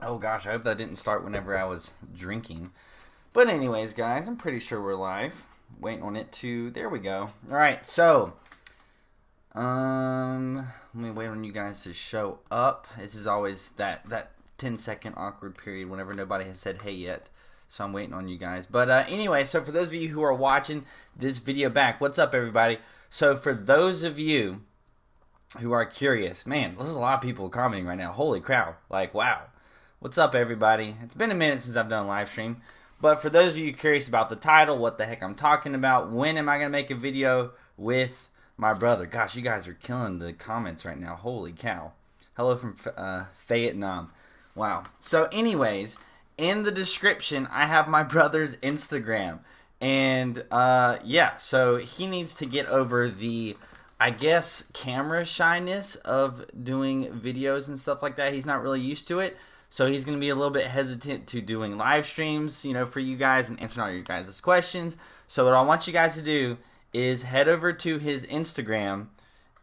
Oh gosh, I hope that didn't start whenever I was drinking. But anyways, guys, I'm pretty sure we're live. Waiting on it to. There we go. All right, so let me wait on you guys to show up. This is always that 10-second awkward period whenever nobody has said hey yet. So I'm waiting on you guys. But anyway, so for those of you who are watching this video back, what's up, everybody? So for those of you who are curious, man, there's a lot of people commenting right now. Holy cow! Like, wow. What's up, everybody? It's been a minute since I've done a live stream. But for those of you curious about the title, what the heck I'm talking about, when am I going to make a video with my brother? Gosh, you guys are killing the comments right now. Holy cow. Hello from Vietnam. Wow. So anyways, in the description, I have my brother's Instagram. And yeah, so he needs to get over the, I guess, camera shyness of doing videos and stuff like that. He's not really used to it. So he's going to be a little bit hesitant to doing live streams, you know, for you guys and answering all your guys' questions. So what I want you guys to do is head over to his Instagram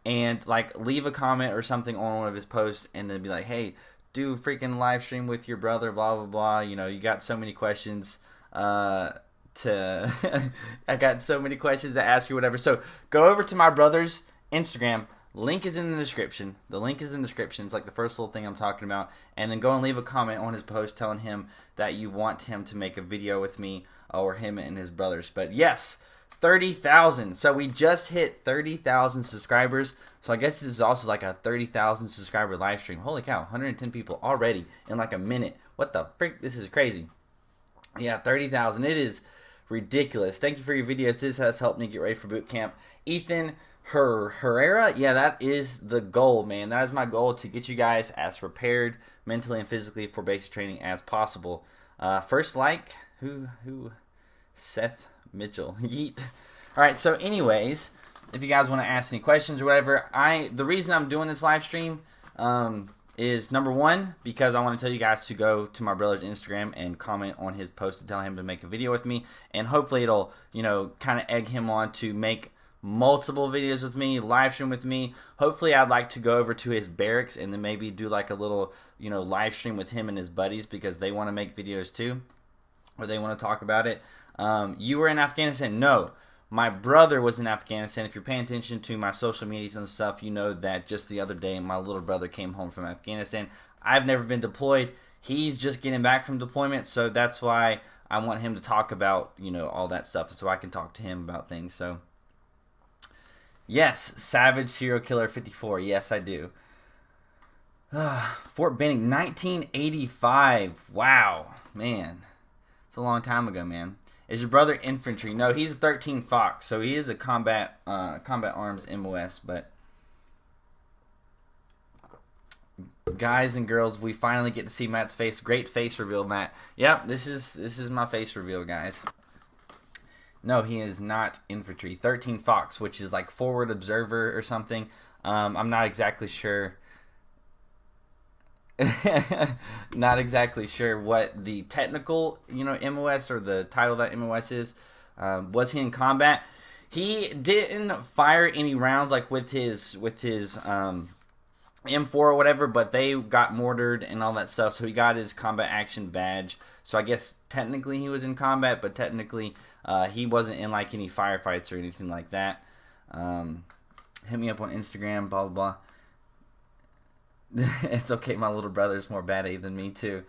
and like leave a comment or something on one of his posts and then be like, hey, do a freaking live stream with your brother, blah, blah, blah. You know, you got so many questions I got so many questions to ask you, whatever. So go over to my brother's Instagram. Link is in the description. The link is in the description. It's like the first little thing I'm talking about. And then go and leave a comment on his post telling him that you want him to make a video with me or him and his brothers. But yes, 30,000. So we just hit 30,000 subscribers. So I guess this is also like a 30,000 subscriber live stream. Holy cow, 110 people already in like a minute. What the frick? This is crazy. Yeah, 30,000. It is ridiculous. Thank you for your videos. This has helped me get ready for boot camp. Ethan Herrera, yeah, that is the goal, man. That is my goal, to get you guys as prepared mentally and physically for basic training as possible. First like, who? Seth Mitchell. Yeet. All right, so anyways, if you guys want to ask any questions or whatever, the reason I'm doing this live stream is number one, because I want to tell you guys to go to my brother's Instagram and comment on his post and tell him to make a video with me, and hopefully it'll, you know, kind of egg him on to make multiple videos with me, live stream with me. Hopefully I'd like to go over to his barracks and then maybe do like a little, you know, live stream with him and his buddies, because they want to make videos too, or they want to talk about it. You were in Afghanistan? No, my brother was in Afghanistan. If you're paying attention to my social medias and stuff, you know that just the other day my little brother came home from Afghanistan. I've never been deployed. He's just getting back from deployment, so that's why I want him to talk about, you know, all that stuff, so I can talk to him about things. So yes, Savage Serial Killer 54. Yes, I do. Fort Benning, 1985. Wow, man. It's a long time ago, man. Is your brother infantry? No, he's a 13 Fox, so he is a combat arms MOS. But guys and girls, we finally get to see Matt's face. Great face reveal, Matt. Yep, this is my face reveal, guys. No, he is not infantry. 13 Fox, which is like forward observer or something. I'm not exactly sure. Not exactly sure what the technical, you know, MOS or the title that MOS is. Was he in combat? He didn't fire any rounds like with his M4 or whatever, but they got mortared and all that stuff, so he got his combat action badge. So I guess technically he was in combat, but technically he wasn't in like any firefights or anything like that. Hit me up on Instagram, blah, blah, blah. It's okay, my little brother's more bad A than me too.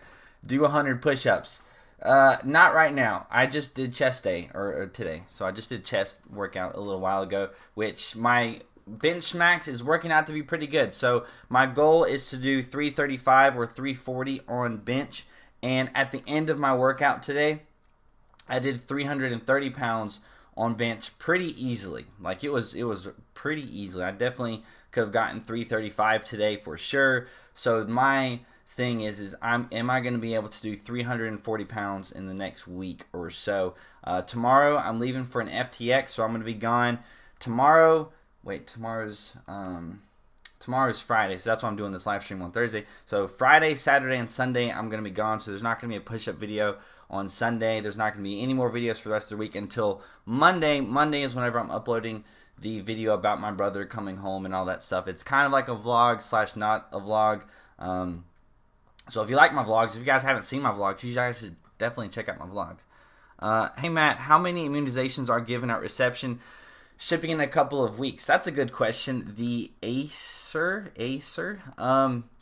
Do 100 push-ups. Not right now. I just did chest day, or today. So I just did chest workout a little while ago, which my bench max is working out to be pretty good. So my goal is to do 335 or 340 on bench. And at the end of my workout today, I did 330 pounds on bench pretty easily. Like it was pretty easily. I definitely could have gotten 335 today for sure. So my thing is am I going to be able to do 340 pounds in the next week or so? Tomorrow I'm leaving for an FTX, so I'm going to be gone tomorrow. Wait, tomorrow's Friday, so that's why I'm doing this live stream on Thursday. So Friday, Saturday, and Sunday I'm going to be gone, so there's not going to be a push-up video on Sunday. There's not going to be any more videos for the rest of the week until Monday. Monday is whenever I'm uploading the video about my brother coming home and all that stuff. It's kind of like a vlog slash not a vlog. So if you like my vlogs, if you guys haven't seen my vlogs, you guys should definitely check out my vlogs. Hey Matt, how many immunizations are given at reception? Shipping in a couple of weeks. That's a good question. The Acer.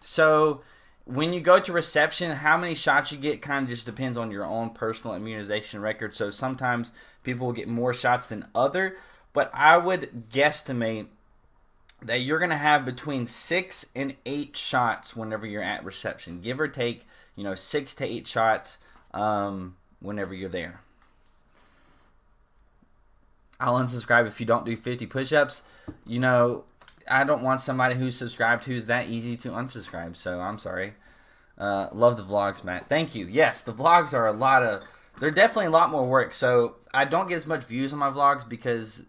So when you go to reception, how many shots you get kind of just depends on your own personal immunization record. So sometimes people will get more shots than other, but I would guesstimate that you're going to have between 6 and 8 shots whenever you're at reception. Give or take, 6 to 8 shots whenever you're there. I'll unsubscribe if you don't do 50 push-ups. I don't want somebody who's subscribed who's that easy to unsubscribe, so I'm sorry. Love the vlogs, Matt. Thank you. Yes, the vlogs are they're definitely a lot more work. So I don't get as much views on my vlogs because,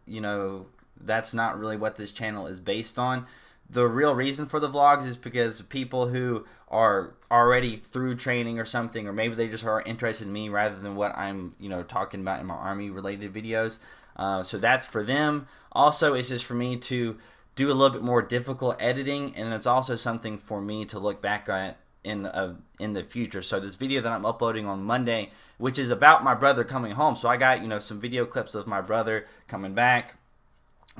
that's not really what this channel is based on. The real reason for the vlogs is because people who are already through training or something, or maybe they just are interested in me rather than what I'm, talking about in my Army related videos. So that's for them. Also, it's just for me to do a little bit more difficult editing, and it's also something for me to look back at in the future. So this video that I'm uploading on Monday, which is about my brother coming home. So I got, some video clips of my brother coming back,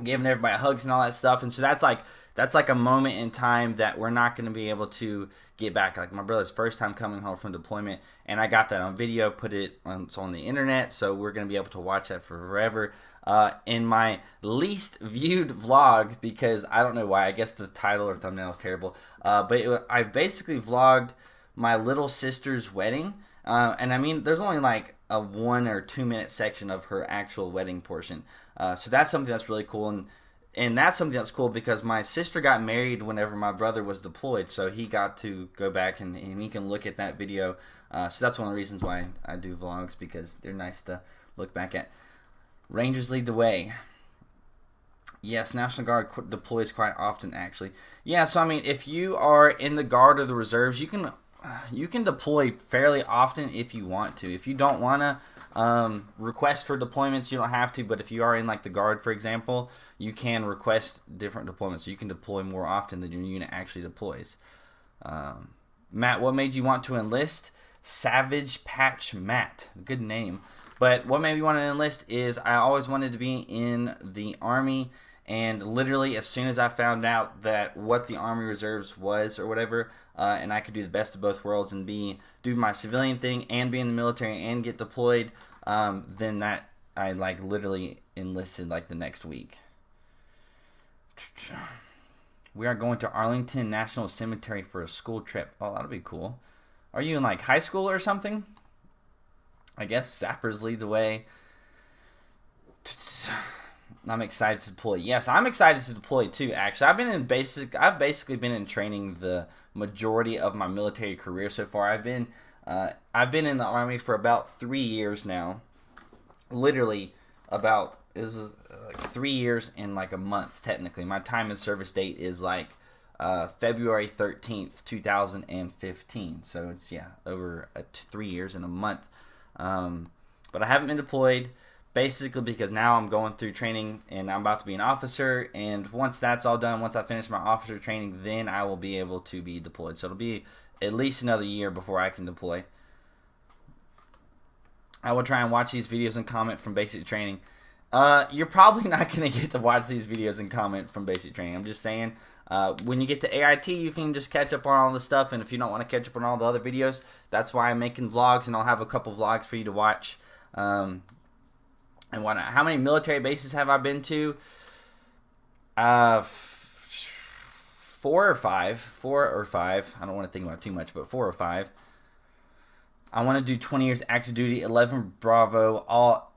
giving everybody hugs and all that stuff. And so that's like a moment in time that we're not going to be able to get back. Like my brother's first time coming home from deployment, and I got that on video, it's on the internet, so we're going to be able to watch that for forever. In my least viewed vlog, because I don't know why, I guess the title or thumbnail is terrible, but I basically vlogged my little sister's wedding, and I mean, there's only like a 1 or 2 minute section of her actual wedding portion. So that's something that's really cool, and that's something that's cool because my sister got married whenever my brother was deployed, so he got to go back and he can look at that video. So that's one of the reasons why I do vlogs, because they're nice to look back at. Rangers lead the way. Yes, National Guard deploys quite often, actually. Yeah, so I mean, if you are in the Guard or the Reserves, you can deploy fairly often if you want to. If you don't want to request for deployments, you don't have to, but if you are in like the Guard, for example, you can request different deployments, so you can deploy more often than your unit actually deploys. Matt, what made you want to enlist? Savage Patch Matt, good name. But what made me want to enlist is I always wanted to be in the Army, and literally as soon as I found out that what the Army Reserves was or whatever, and I could do the best of both worlds and do my civilian thing and be in the military and get deployed, then that I literally enlisted the next week. We are going to Arlington National Cemetery for a school trip. Oh, that'll be cool. Are you in high school or something? I guess sappers lead the way. I'm excited to deploy. Yes, I'm excited to deploy too, actually. I've basically been in training the majority of my military career so far. I've been in the Army for about 3 years now. Literally about 3 years and a month technically. My time in service date is February 13th, 2015. So it's over 3 years and a month. But I haven't been deployed, basically because now I'm going through training and I'm about to be an officer, and once that's all done, once I finish my officer training, then I will be able to be deployed. So it'll be at least another year before I can deploy. I will try and watch these videos and comment from basic training. You're probably not going to get to watch these videos and comment from basic training. I'm just saying, when you get to AIT, you can just catch up on all the stuff, and if you don't want to catch up on all the other videos, that's why I'm making vlogs, and I'll have a couple vlogs for you to watch. And whatnot. How many military bases have I been to? 4 or 5. 4 or 5. I don't want to think about it too much, but 4 or 5. I want to do 20 years active duty, 11 Bravo, all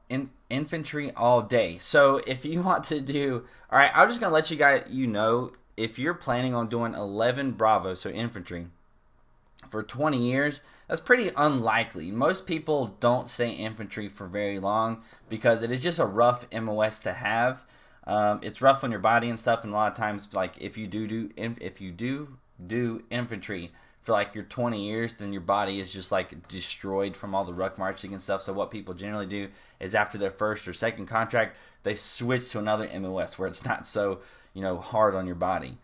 infantry all day. So if you want to do, all right, I'm just gonna let you guys, if you're planning on doing 11 Bravo, so infantry, for 20 years, that's pretty unlikely. Most people don't stay infantry for very long because it is just a rough MOS to have. It's rough on your body and stuff, and a lot of times, if you do infantry for your 20 years, then your body is just destroyed from all the ruck marching and stuff. So what people generally do is after their first or second contract, they switch to another MOS where it's not so hard on your body.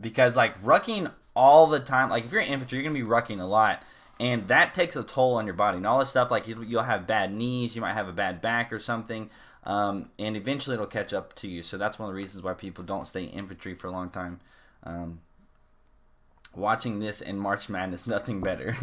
Because rucking all the time. Like if you're in infantry, you're gonna be rucking a lot, and that takes a toll on your body. And all this stuff, like you'll have bad knees, you might have a bad back or something, and eventually it'll catch up to you. So that's one of the reasons why people don't stay in infantry for a long time. Watching this in March Madness, nothing better.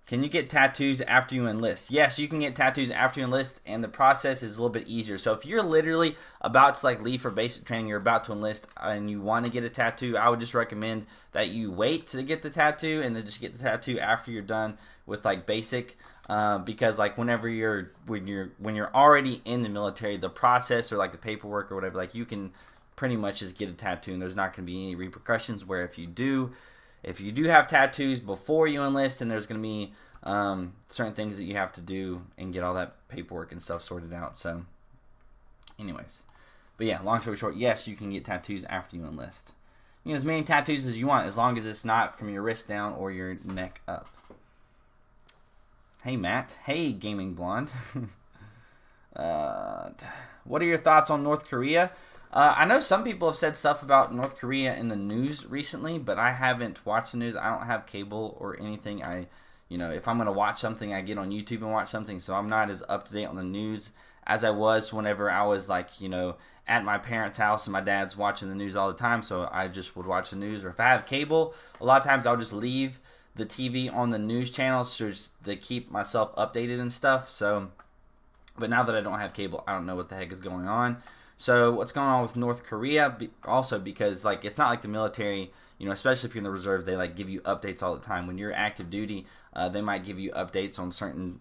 Can you get tattoos after you enlist? Yes, you can get tattoos after you enlist, and the process is a little bit easier. So if you're literally about to like leave for basic training, you're about to enlist, and you want to get a tattoo, I would just recommend that you wait to get the tattoo, and then just get the tattoo after you're done with like basic. Because like when you're already in the military, the process or like the paperwork or whatever, like you can pretty much just get a tattoo, and there's not going to be any repercussions. Where if you do have tattoos before you enlist, and there's going to be certain things that you have to do and get all that paperwork and stuff sorted out. So anyways, but yeah, long story short, yes, you can get tattoos after you enlist. You know, as many tattoos as you want, as long as it's not from your wrist down or your neck up. Hey Matt, hey Gaming Blonde. What are your thoughts on North Korea? I know some people have said stuff about North Korea in the news recently, but I haven't watched the news. I don't have cable or anything. If I'm going to watch something, I get on YouTube and watch something, so I'm not as up to date on the news as I was whenever I was like, at my parents' house and my dad's watching the news all the time, so I just would watch the news. Or if I have cable, a lot of times I'll just leave the TV on the news channels to keep myself updated and stuff. So, but now that I don't have cable, I don't know what the heck is going on. So what's going on with North Korea? Also because like it's not like the military, especially if you're in the reserves, they like give you updates all the time. When you're active duty, they might give you updates on certain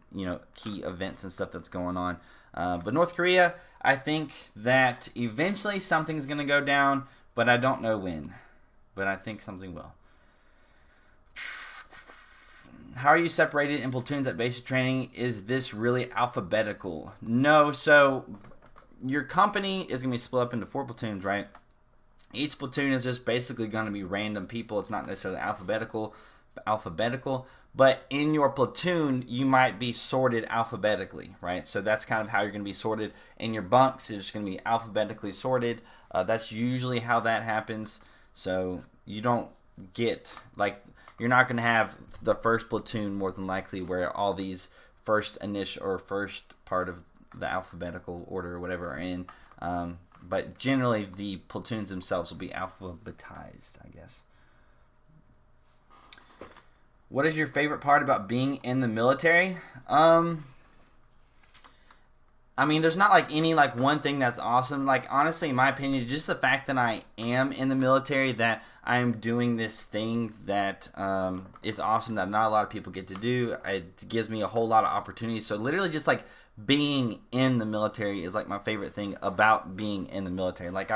key events and stuff that's going on. But North Korea, I think that eventually something's going to go down, but I don't know when. But I think something will. How are you separated in platoons at basic training? Is this really alphabetical? No, so your company is going to be split up into 4 platoons, right? Each platoon is just basically going to be random people. It's not necessarily alphabetical, but in your platoon, you might be sorted alphabetically, right? So that's kind of how you're going to be sorted. In your bunks, it's just going to be alphabetically sorted. That's usually how that happens. So you don't get, like, you're not going to have the first platoon more than likely where all these first part of the alphabetical order or whatever are in. But generally, the platoons themselves will be alphabetized, I guess. What is your favorite part about being in the military? I mean, there's not like any like one thing that's awesome. Like honestly, in my opinion, just the fact that I am in the military, that I'm doing this thing that is awesome that not a lot of people get to do. It gives me a whole lot of opportunities. So literally, just like being in the military is like my favorite thing about being in the military. Like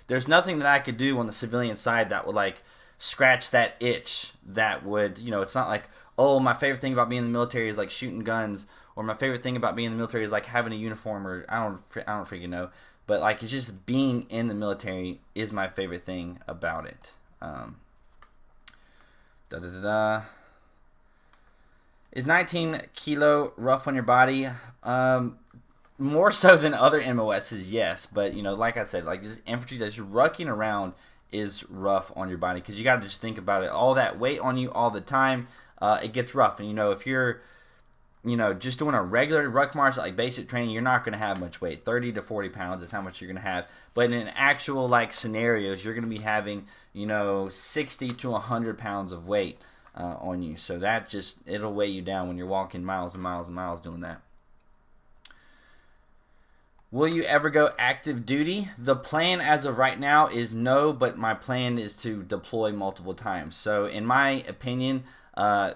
there's nothing that I could do on the civilian side that would like scratch that itch. That would, it's not like, oh, my favorite thing about being in the military is like shooting guns. Or my favorite thing about being in the military is like having a uniform, or I don't freaking know. But like it's just being in the military is my favorite thing about it. Is 19 kilo rough on your body? More so than other MOSs, yes. But like I said, like just infantry that's just rucking around is rough on your body, because you got to just think about it. All that weight on you all the time, it gets rough. And if you're just doing a regular ruck march, like basic training, you're not going to have much weight. 30 to 40 pounds is how much you're going to have. But in actual like scenarios, you're going to be having, 60 to 100 pounds of weight on you. So that it'll weigh you down when you're walking miles and miles and miles doing that. Will you ever go active duty? The plan as of right now is no, but my plan is to deploy multiple times. So in my opinion,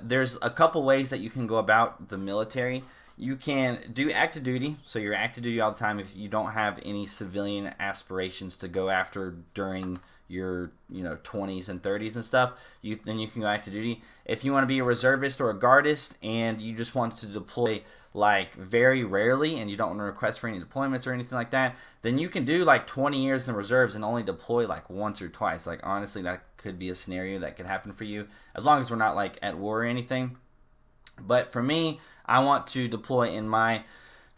there's a couple ways that you can go about the military. You can do active duty, so you're active duty all the time if you don't have any civilian aspirations to go after during your 20s and 30s and stuff. Then you can go active duty. If you want to be a reservist or a guardist and you just want to deploy like very rarely and you don't want to request for any deployments or anything like that, then you can do like 20 years in the reserves and only deploy like once or twice. Like honestly, that could be a scenario that could happen for you, as long as we're not like at war or anything. But for me, I want to deploy in my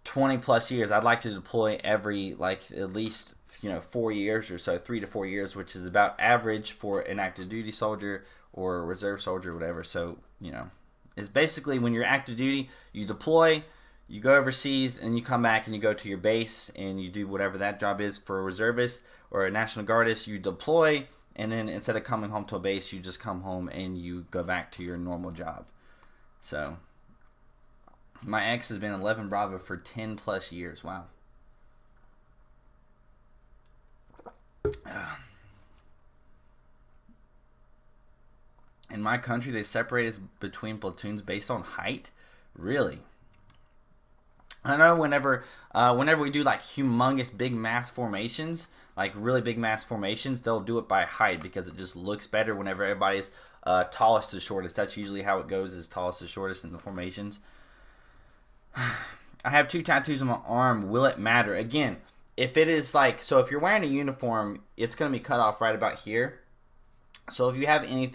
20 plus years. I'd like to deploy every like at least 4 years or so, 3 to 4 years, which is about average for an active duty soldier or a reserve soldier, whatever. So, it's basically when you're active duty, you deploy, you go overseas, and you come back and you go to your base and you do whatever that job is. For a reservist or a National Guardist, you deploy, and then instead of coming home to a base, you just come home and you go back to your normal job. So, my ex has been 11 Bravo for 10 plus years. Wow. In my country, they separate us between platoons based on height. Really? I know whenever we do like humongous big mass formations, like really big mass formations, they'll do it by height because it just looks better whenever everybody's tallest to shortest. That's usually how it goes, is tallest to shortest in the formations. I have 2 tattoos on my arm. Will it matter? Again, if it is like, so if you're wearing a uniform, it's going to be cut off right about here. So if you have any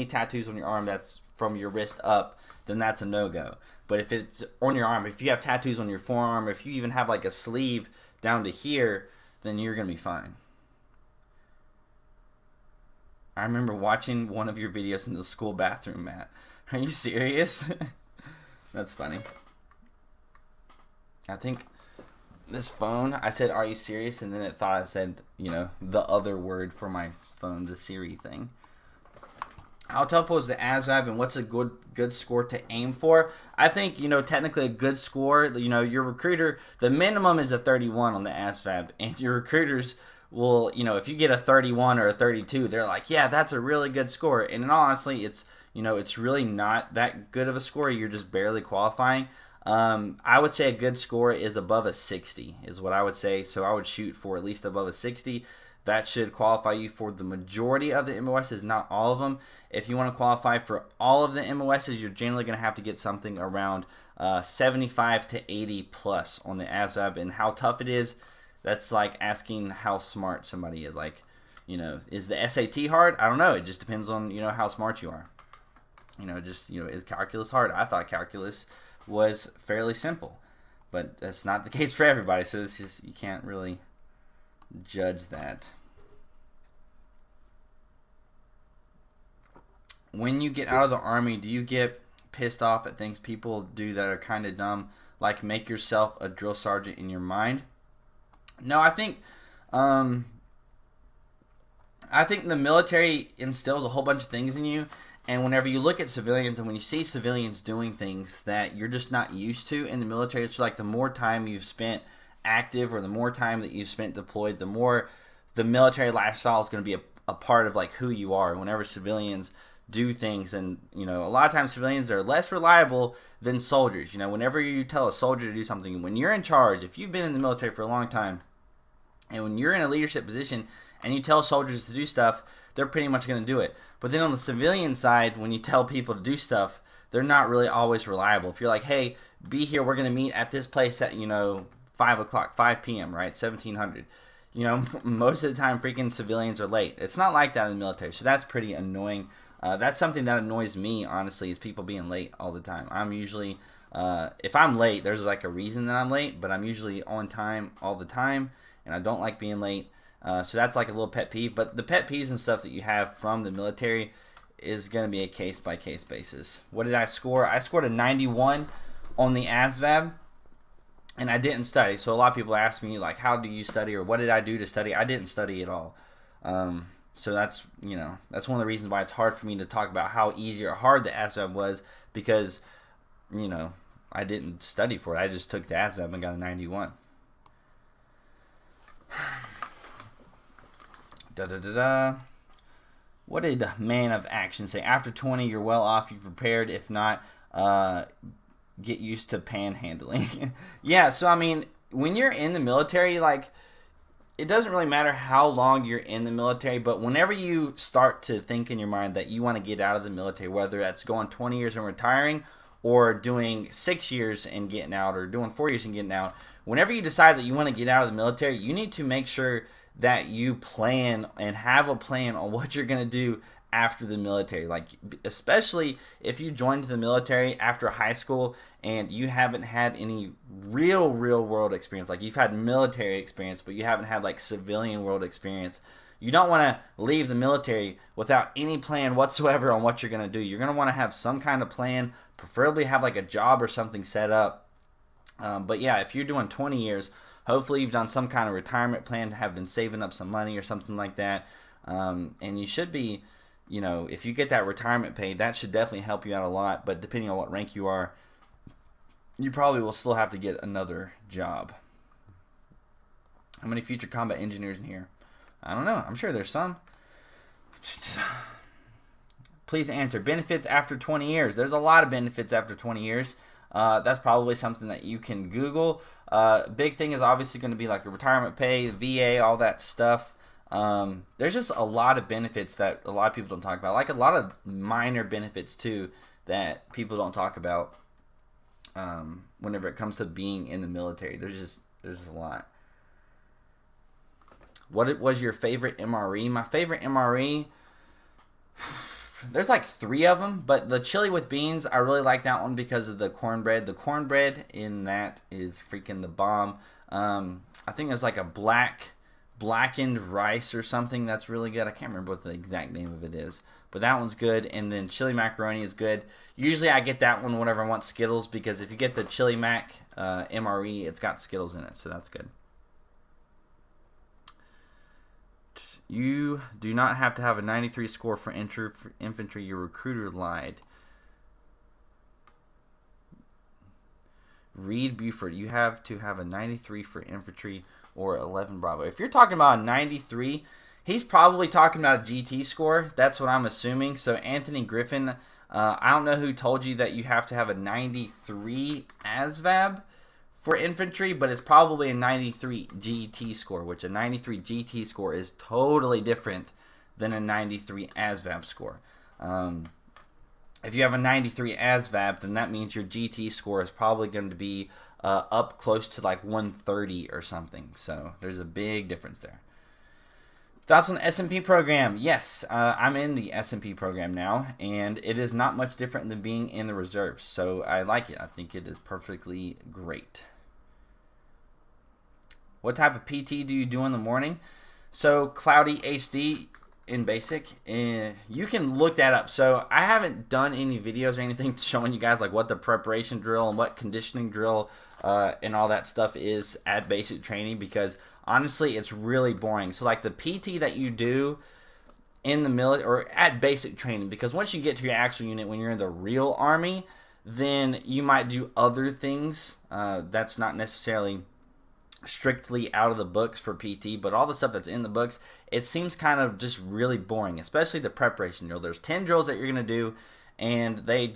tattoos on your arm that's from your wrist up, then that's a no-go. But if it's on your arm, if you have tattoos on your forearm, if you even have like a sleeve down to here, then you're going to be fine. I remember watching one of your videos in the school bathroom, Matt. Are you serious? That's funny. I think this phone, I said, "Are you serious?" And then it thought I said, the other word for my phone, the Siri thing. How tough was the ASVAB, and what's a good score to aim for? I think, technically a good score, your recruiter, the minimum is a 31 on the ASVAB, and your recruiters will, if you get a 31 or a 32, they're like, yeah, that's a really good score. And in all honesty, it's really not that good of a score. You're just barely qualifying. I would say a good score is above a 60 is what I would say. So I would shoot for at least above a 60. That should qualify you for the majority of the MOSs, not all of them. If you want to qualify for all of the MOSs, you're generally going to have to get something around 75 to 80 plus on the ASVAB. And how tough it is, that's like asking how smart somebody is. Like, is the SAT hard? I don't know. It just depends on, how smart you are. Is calculus hard? I thought calculus was fairly simple, but that's not the case for everybody. So it's just, you can't really judge that. When you get out of the Army, do you get pissed off at things people do that are kind of dumb, like make yourself a drill sergeant in your mind? No, I think the military instills a whole bunch of things in you. And whenever you look at civilians and when you see civilians doing things that you're just not used to in the military, it's like the more time you've spent active or the more time that you've spent deployed, the more the military lifestyle is going to be a part of like who you are. Whenever civilians do things, and a lot of times civilians are less reliable than soldiers. Whenever you tell a soldier to do something, when you're in charge, if you've been in the military for a long time, and when you're in a leadership position and you tell soldiers to do stuff, they're pretty much going to do it. But then on the civilian side, when you tell people to do stuff, they're not really always reliable. If you're like, hey, be here, we're going to meet at this place at, 5 o'clock, 5 p.m., right, 1700. Most of the time freaking civilians are late. It's not like that in the military, so that's pretty annoying. That's something that annoys me, honestly, is people being late all the time. I'm usually, if I'm late, there's like a reason that I'm late, but I'm usually on time all the time, and I don't like being late. So that's like a little pet peeve. But the pet peeves and stuff that you have from the military is going to be a case-by-case basis. What did I score? I scored a 91 on the ASVAB, and I didn't study. So a lot of people ask me, like, how do you study, or what did I do to study? I didn't study at all. So that's, that's one of the reasons why it's hard for me to talk about how easy or hard the ASVAB was, because, I didn't study for it. I just took the ASVAB and got a 91. What did Man of Action say? After 20, you're well off. You've prepared. If not, get used to panhandling. Yeah, so I mean, when you're in the military, like, it doesn't really matter how long you're in the military, but whenever you start to think in your mind that you want to get out of the military, whether that's going 20 years and retiring, or doing 6 years and getting out, or doing 4 years and getting out, whenever you decide that you want to get out of the military, you need to make sure that you plan and have a plan on what you're going to do after the military. Like, especially if you joined the military after high school and you haven't had any real world experience. Like, you've had military experience, but you haven't had like civilian world experience. You don't want to leave the military without any plan whatsoever on what you're going to do. You're going to want to have some kind of plan, preferably have like a job or something set up. But yeah, if you're doing 20 years, hopefully you've done some kind of retirement plan, have been saving up some money or something like that. And you should be, if you get that retirement pay, that should definitely help you out a lot. But depending on what rank you are, you probably will still have to get another job. How many future combat engineers in here? I don't know. I'm sure there's some. Please answer. Benefits after 20 years. There's a lot of benefits after 20 years. That's probably something that you can Google. Big thing is obviously going to be like the retirement pay, the VA, all that stuff. There's just a lot of benefits that a lot of people don't talk about. Like a lot of minor benefits too that people don't talk about whenever it comes to being in the military. There's just a lot. What was your favorite MRE? My favorite MRE, there's like 3 of them, but the chili with beans, I really like that one because of the cornbread. The cornbread in that is freaking the bomb. I think there's like a blackened rice or something that's really good. I can't remember what the exact name of it is, but that one's good. And then chili macaroni is good. Usually I get that one whenever I want Skittles, because if you get the chili mac MRE, it's got Skittles in it, so that's good. You do not have to have a 93 score for infantry. Your recruiter lied. Reed Buford, you have to have a 93 for infantry or 11 Bravo. If you're talking about a 93, he's probably talking about a GT score. That's what I'm assuming. So Anthony Griffin, I don't know who told you that you have to have a 93 ASVAB for infantry, but it's probably a 93 GT score, which a 93 GT score is totally different than a 93 ASVAB score. If you have a 93 ASVAB, then that means your GT score is probably going to be up close to like 130 or something. So there's a big difference there. Thoughts on the SMP program? Yes, I'm in the SMP program now, and it is not much different than being in the reserves. So I like it. I think it is perfectly great. What type of PT do you do in the morning? So Cloudy HD in basic, you can look that up. So I haven't done any videos or anything showing you guys like what the preparation drill and what conditioning drill and all that stuff is at basic training, because honestly it's really boring. So like the PT that you do in the military or at basic training, because once you get to your actual unit, when you're in the real army, then you might do other things that's not necessarily strictly out of the books for PT, but all the stuff that's in the books, it seems kind of just really boring, especially the preparation drill. There's 10 drills that you're going to do, and they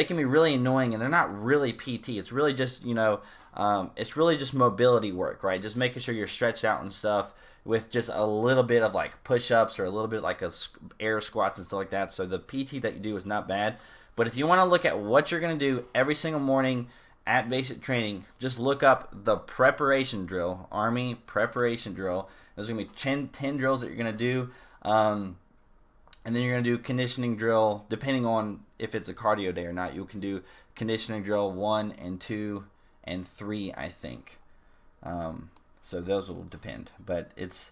can be really annoying, and they're not really PT. It's really just, it's really just mobility work, right? Just making sure you're stretched out and stuff with just a little bit of like push-ups or a little bit like air squats and stuff like that. So the PT that you do is not bad, but if you want to look at what you're going to do every single morning at basic training, just look up the preparation drill, Army preparation drill. There's going to be 10 drills that you're going to do, and then you're going to do conditioning drill, depending on if it's a cardio day or not. You can do conditioning drill 1 and 2 and 3, I think. So those will depend, but it's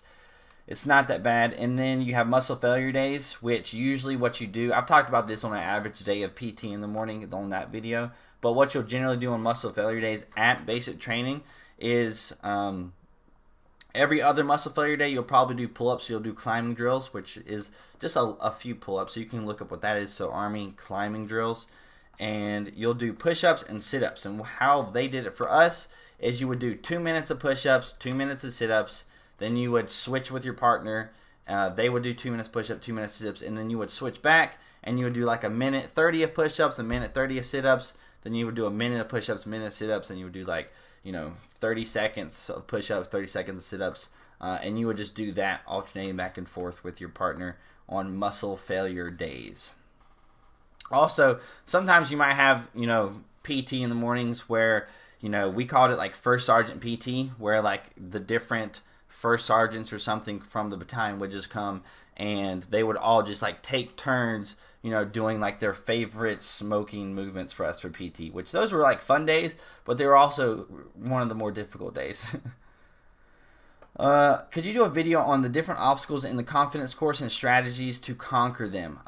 not that bad. And then you have muscle failure days, which usually what you do, I've talked about this on an average day of PT in the morning on that video. But what you'll generally do on muscle failure days at basic training is every other muscle failure day, you'll probably do pull-ups. You'll do climbing drills, which is just a few pull-ups. So you can look up what that is. So Army climbing drills. And you'll do push-ups and sit-ups. And how they did it for us is you would do 2 minutes of push-ups, 2 minutes of sit-ups. Then you would switch with your partner. They would do 2 minutes push-ups, 2 minutes sit-ups. And then you would switch back, and you would do like a minute 30 of push-ups, a minute 30 of sit-ups. Then you would do a minute of push-ups, a minute of sit-ups, and you would do like, 30 seconds of push-ups, 30 seconds of sit-ups, and you would just do that alternating back and forth with your partner on muscle failure days. Also, sometimes you might have, PT in the mornings where, we called it like first sergeant PT, where like the different first sergeants or something from the battalion would just come and they would all just like take turns, doing like their favorite smoking movements for us for PT, which those were like fun days, but they were also one of the more difficult days. Could you do a video on the different obstacles in the confidence course and strategies to conquer them?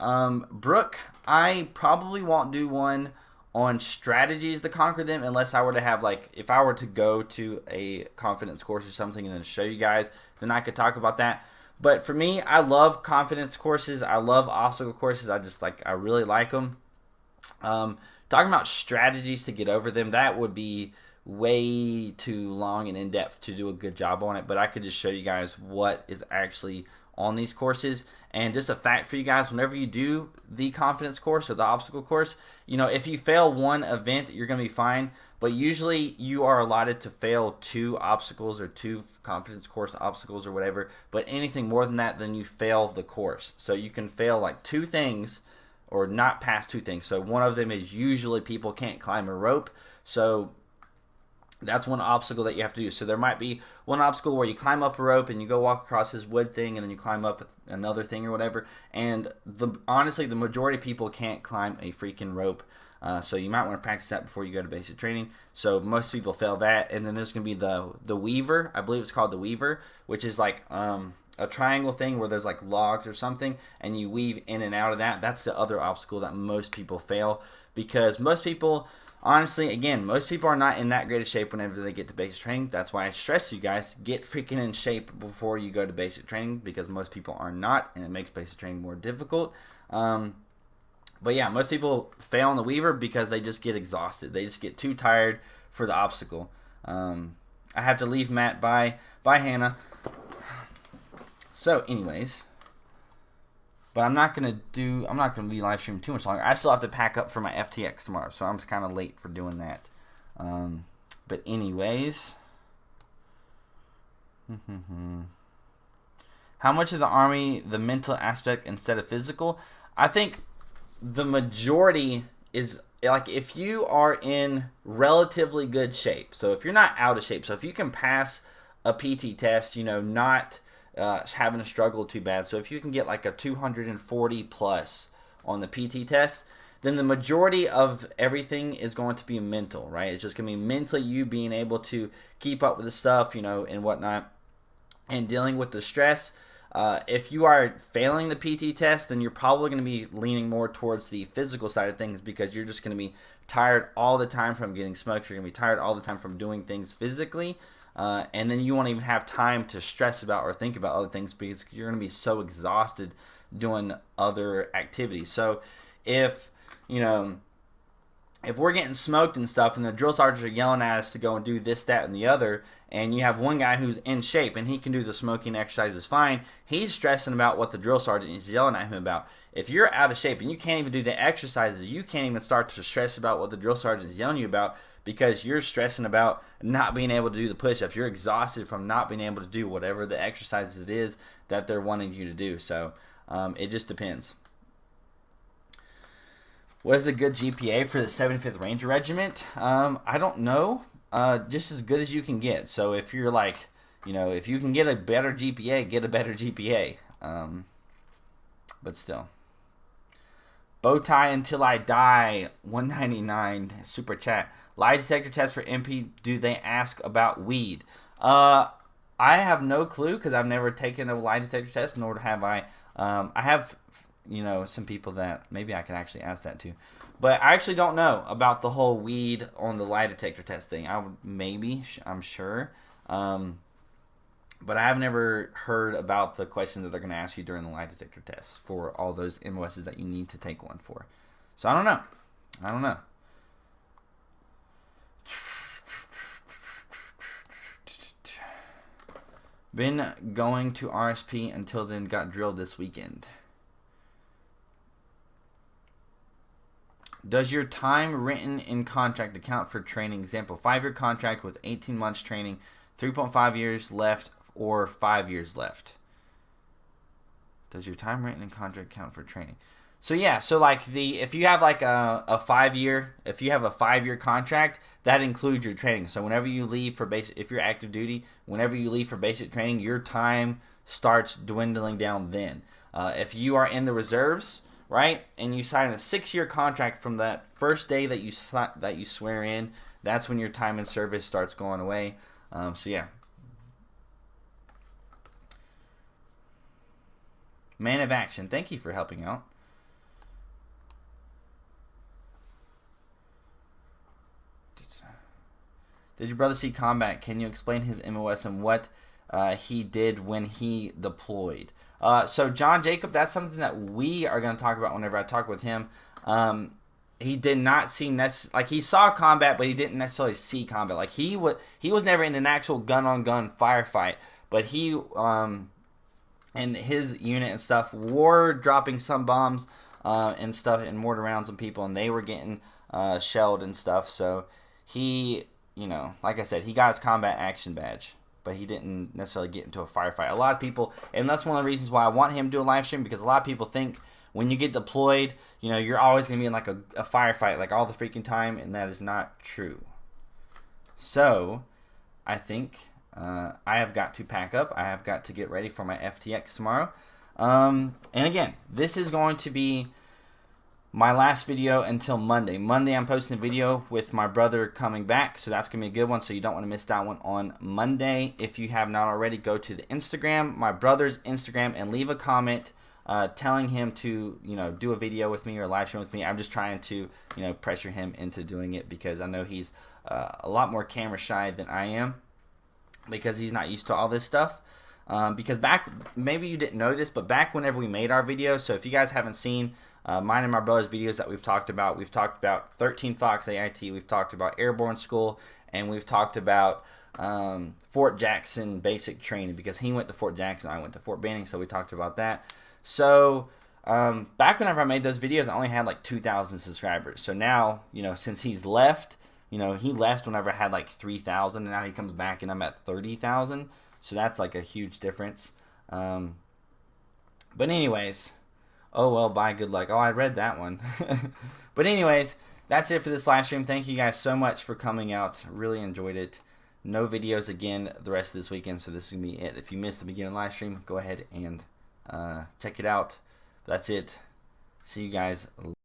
Brooke, I probably won't do one on strategies to conquer them unless I were to have, like, if I were to go to a confidence course or something and then show you guys, then I could talk about that. But for me, I love confidence courses. I love obstacle courses. I really like them. Talking about strategies to get over them, that would be way too long and in-depth to do a good job on it, but I could just show you guys what is actually on these courses. And just a fact for you guys, whenever you do the confidence course or the obstacle course, if you fail one event, you're going to be fine, but usually you are allotted to fail 2 obstacles or 2 confidence course obstacles or whatever, but anything more than that, then you fail the course. So you can fail like 2 things or not pass 2 things. So one of them is usually people can't climb a rope, so that's one obstacle that you have to do. So there might be one obstacle where you climb up a rope and you go walk across this wood thing and then you climb up another thing or whatever. And honestly, the majority of people can't climb a freaking rope. So you might want to practice that before you go to basic training. So most people fail that. And then there's going to be the weaver. I believe it's called the weaver, which is like a triangle thing where there's like logs or something and you weave in and out of that. That's the other obstacle that most people fail, because most people... Honestly, again, most people are not in that great of shape whenever they get to basic training. That's why I stress you guys, get freaking in shape before you go to basic training, because most people are not, and it makes basic training more difficult. But yeah, most people fail on the weaver because they just get exhausted. They just get too tired for the obstacle. I have to leave, Matt. Bye, Hannah. So, anyways... But I'm not gonna be live streaming too much longer. I still have to pack up for my FTX tomorrow, so I'm kind of late for doing that. But anyways, how much of the Army the mental aspect instead of physical? I think the majority is like if you are in relatively good shape. So if you're not out of shape, so if you can pass a PT test, not having to struggle too bad. So if you can get like a 240 plus on the PT test, then the majority of everything is going to be mental, right? It's just going to be mentally you being able to keep up with the stuff, and whatnot, and dealing with the stress. If you are failing the PT test, then you're probably going to be leaning more towards the physical side of things, because you're just going to be tired all the time from getting smoked. You're going to be tired all the time from doing things physically. And then you won't even have time to stress about or think about other things, because you're going to be so exhausted doing other activities. So if we're getting smoked and stuff and the drill sergeants are yelling at us to go and do this, that, and the other, and you have one guy who's in shape and he can do the smoking exercises fine, he's stressing about what the drill sergeant is yelling at him about. If you're out of shape and you can't even do the exercises, you can't even start to stress about what the drill sergeant is yelling at you about, because you're stressing about not being able to do the push-ups. You're exhausted from not being able to do whatever the exercises it is that they're wanting you to do. So it just depends. What is a good GPA for the 75th Ranger Regiment? I don't know. Just as good as you can get. So if you're like, if you can get a better GPA, get a better GPA. But still. Bow tie until I die. 199 super chat. Lie detector test for MP. Do they ask about weed? I have no clue, because I've never taken a lie detector test, nor have I. I have, some people that maybe I could actually ask that to. But I actually don't know about the whole weed on the lie detector test thing. I'm sure. But I have never heard about the questions that they're going to ask you during the lie detector test for all those MOSs that you need to take one for. So I don't know. Been going to RSP until then, got drilled this weekend. Does your time written in contract account for training? Example, 5-year contract with 18 months training, 3.5 years left, or 5 years left. Does your time written in contract count for training? So yeah, so like if you have like a 5-year contract, that includes your training. So whenever you leave for basic, if you're active duty, whenever you leave for basic training, your time starts dwindling down then. If you are in the reserves, right, and you sign a 6-year contract from that first day that you swear in, that's when your time in service starts going away. So yeah. Man of Action, thank you for helping out. Did your brother see combat? Can you explain his MOS and what he did when he deployed? So John Jacob, that's something that we are going to talk about whenever I talk with him. He did not see like he saw combat, but he didn't necessarily see combat. Like he was never in an actual gun-on-gun firefight, but he and his unit and stuff were dropping some bombs and stuff and mortar rounds on people, and they were getting shelled and stuff. So he, you know, like I said, he got his combat action badge, but he didn't necessarily get into a firefight. A lot of people, and that's one of the reasons why I want him to do a live stream, because a lot of people think when you get deployed, you know, you're always going to be in like a firefight like all the freaking time, and that is not true. So I think I have got to pack up. I have got to get ready for my FTX tomorrow. And again, this is going to be my last video until Monday. Monday I'm posting a video with my brother coming back, so that's going to be a good one, so you don't want to miss that one on Monday. If you have not already, go to the Instagram, my brother's Instagram, and leave a comment telling him to, you know, do a video with me or a live stream with me. I'm just trying to, you know, pressure him into doing it, because I know he's a lot more camera shy than I am, because he's not used to all this stuff. Because back, maybe you didn't know this, but back whenever we made our videos, so if you guys haven't seen mine and my brother's videos that we've talked about 13 Fox AIT, we've talked about Airborne School, and we've talked about Fort Jackson basic training, because he went to Fort Jackson, I went to Fort Benning, so we talked about that. So back whenever I made those videos, I only had like 2,000 subscribers. So now, you know, since he's left, you know, he left whenever I had like 3,000, and now he comes back and I'm at 30,000. So that's like a huge difference. But anyways, oh well, bye, good luck. Oh, I read that one. But anyways, that's it for this live stream. Thank you guys so much for coming out. Really enjoyed it. No videos again the rest of this weekend, so this is going to be it. If you missed the beginning live stream, go ahead and check it out. That's it. See you guys later.